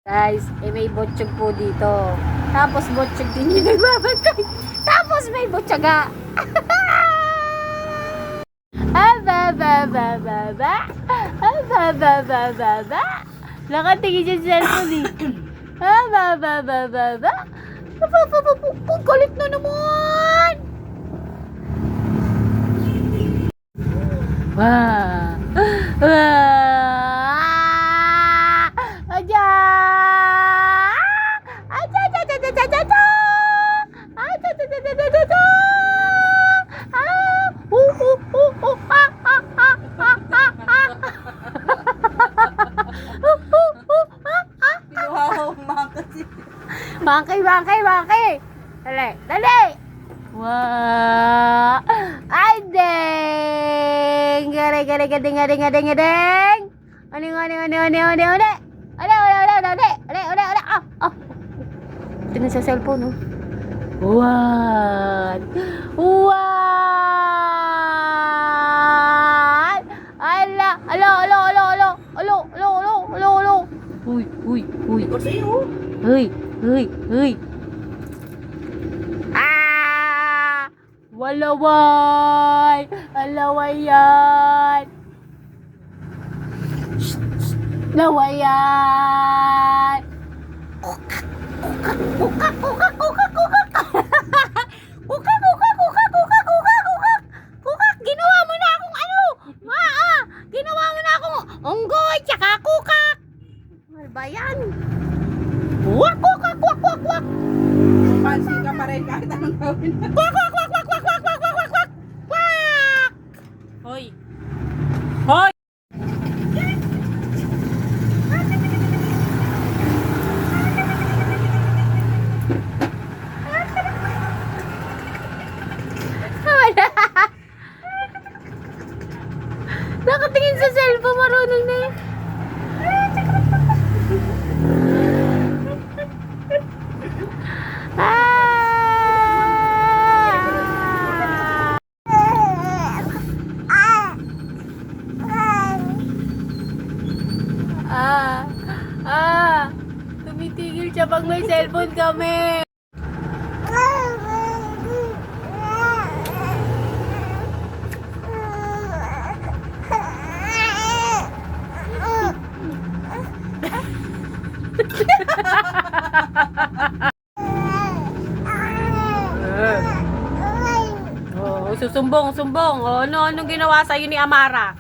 Guys, may botsyog po dito. Tapos botsyog din yung nagbabantay. Tapos may botsaga. Aba. Aba. Nakatingin siya sa cellphone eh. Aba. Kulit na naman. Wah. Aja. Bangkay. Dali. Wah. Adeng. Gading. Ane. Ade. Ah. Tingnan sa cellphone, oh. What? Alo. Uy. Uy. Ah! Walaway! Alawayan! Lawayan! Kukak! Ginawa mo na akong ano? Ginawa mo na akong unggoy tsaka kukak! Ano ba yan? Wak! Pansin ka pa rin kahit anong gawin. Wak! Hoy! Nakatingin sa cellphone, marunong na yun. Tumitigil siya pag may cellphone kami. Susumbong. Anong ginawa sa'yo ni Amara?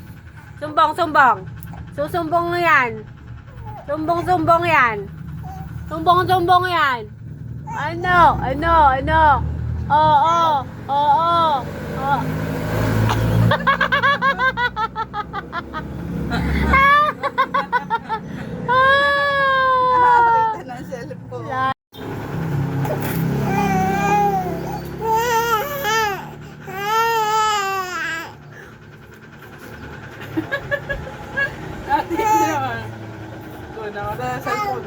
Sumbong. Susumbong yan. Sumbong yan. Ano? Oo. Nakakita ng cellphone. Dati naman. Nakakita ng cellphone.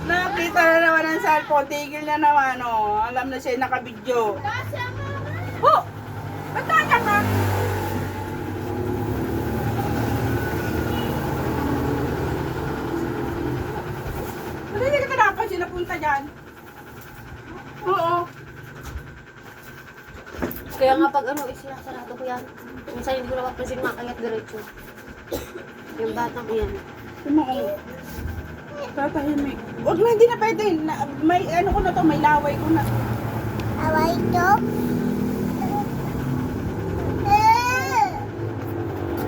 Nakakita na naman ng cellphone. Tigil na naman, oh. Alam na siya nakabidyo. Oh! Ba't nandiyan ka? Ba't hindi ka napansin na punta dyan? Oo. Kaya nga pag sinasarado ko yan. Minsan hindi ko napapansin makayat diretso. Yung batang yan. Tumaong. Tatahimik. Huwag na, hindi na pwede. May ano ko na to, may laway ko na. Away to?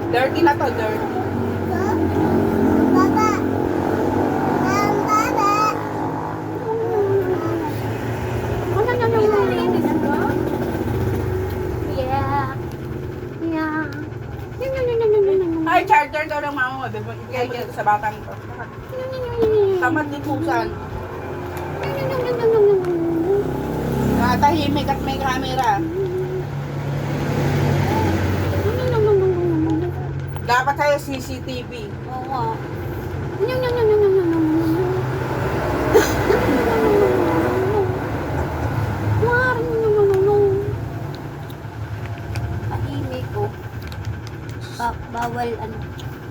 Dirty na to, dirty. Ay, charger daw ng mama mo. Ibigay niya sa batang to. Tamad ni Pusan. Tahimik at may camera. Dapat tayo CCTV. Oo. Tahimik ko. Bawal ano.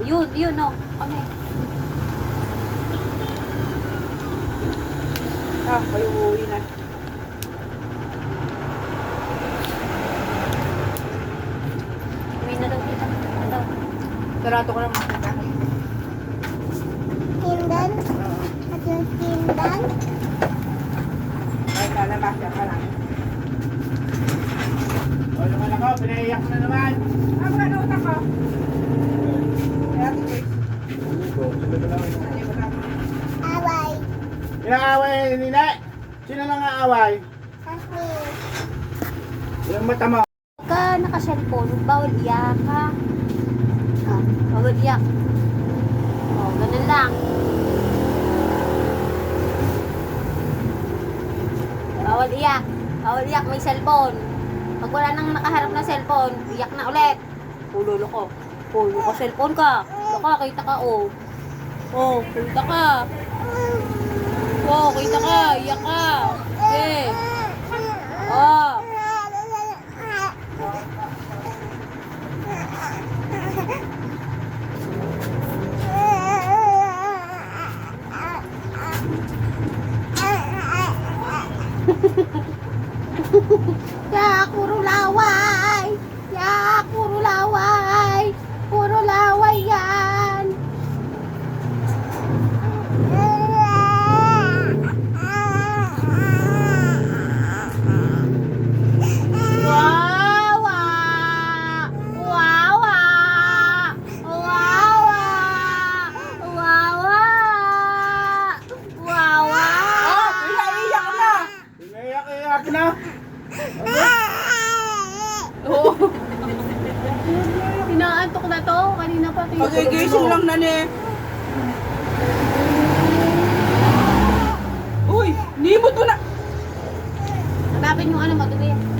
Yun, no. Ano eh. Kayo uuwi na. Uwi na daw kita. Ano daw? Sarado ko lang makita. Tindan? At yung tindan? Ay, lalabas ka lang. O, yung anak ko, pinaiyak mo na naman. Ano utak ko? Kaya, Away. Inaaway ni Nina. Sino nang aaway? Kasi, Yung mata mo. Huwag ka naka-cellphone. Bawal iyak ha. Ah, bawal iyak. Oh, ganun lang. Bawal iyak. Bawal iyak, may cellphone. Pag wala nang nakaharap na cellphone, iyak na ulit. Lolo ko. Lolo ko, cellphone ka. Lolo ka, kita ka, oh. Oh, kita ka. Oh, kita ka. Iyak ka. Okay. Oh. Ya, puro laway. Ya, puro laway. Puro laway yan. Wawa. Wawa. Wawa. Wawa. Wawa. pinaiyak na. Pinaiyak na. Oo. Inaantok na to. Kanina pa. Pagigising lang na ni. Uy, hindi mo to na. Hanapin yung ano, madumi.